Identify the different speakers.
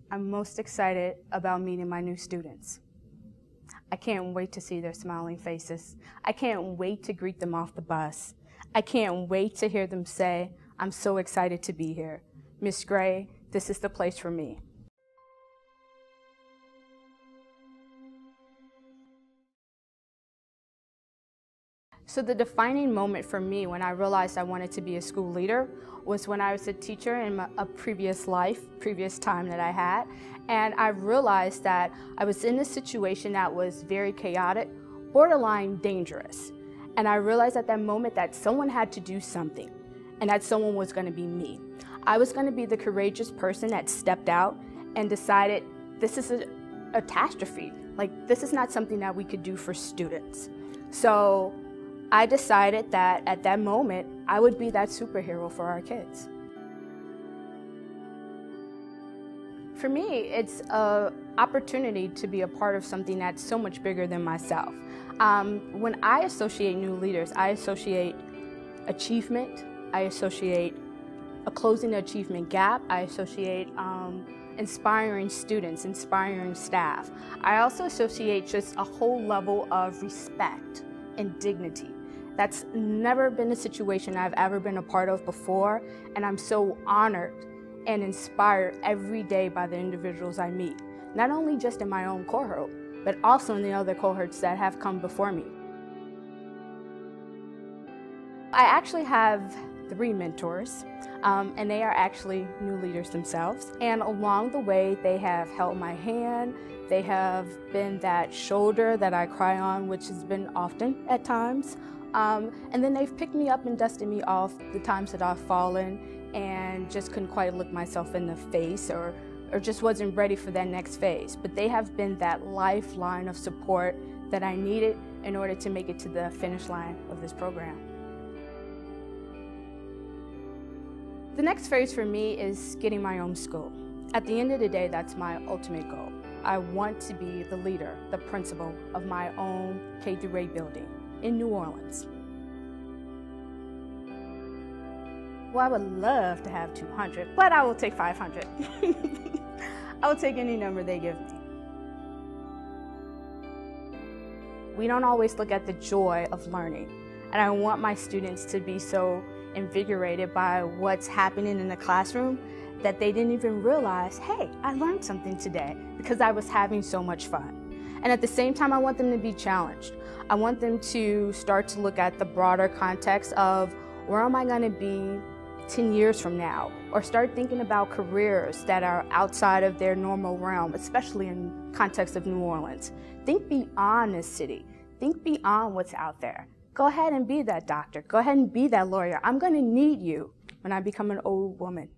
Speaker 1: I'm most excited about meeting my new students. I can't wait to see their smiling faces. I can't wait to greet them off the bus. I can't wait to hear them say, "I'm so excited to be here. Miss Gray, this is the place for me." So the defining moment for me when I realized I wanted to be a school leader was when I was a teacher in a previous time that I had. And I realized that I was in a situation that was very chaotic, borderline dangerous. And I realized at that moment that someone had to do something, and that someone was going to be me. I was going to be the courageous person that stepped out and decided this is a catastrophe. Like, this is not something that we could do for students. So I decided that at that moment, I would be that superhero for our kids. For me, it's an opportunity to be a part of something that's so much bigger than myself. When I associate new leaders, I associate achievement, I associate a closing the achievement gap, I associate inspiring students, inspiring staff. I also associate just a whole level of respect and dignity. That's never been a situation I've ever been a part of before, and I'm so honored and inspired every day by the individuals I meet, not only just in my own cohort, but also in the other cohorts that have come before me. I actually have 3 mentors, and they are actually new leaders themselves. And along the way, they have held my hand. They have been that shoulder that I cry on, which has been often at times. And then they've picked me up and dusted me off the times that I've fallen and just couldn't quite look myself in the face or just wasn't ready for that next phase. But they have been that lifeline of support that I needed in order to make it to the finish line of this program. The next phase for me is getting my own school. At the end of the day, that's my ultimate goal. I want to be the leader, the principal of my own K-8 building in New Orleans. Well, I would love to have 200, but I will take 500. I will take any number they give me. We don't always look at the joy of learning, and I want my students to be so invigorated by what's happening in the classroom that they didn't even realize, hey, I learned something today because I was having so much fun. And at the same time, I want them to be challenged. I want them to start to look at the broader context of where am I going to be 10 years from now, or start thinking about careers that are outside of their normal realm, especially in context of New Orleans. Think beyond this city. Think beyond what's out there. Go ahead and be that doctor. Go ahead and be that lawyer. I'm going to need you when I become an old woman.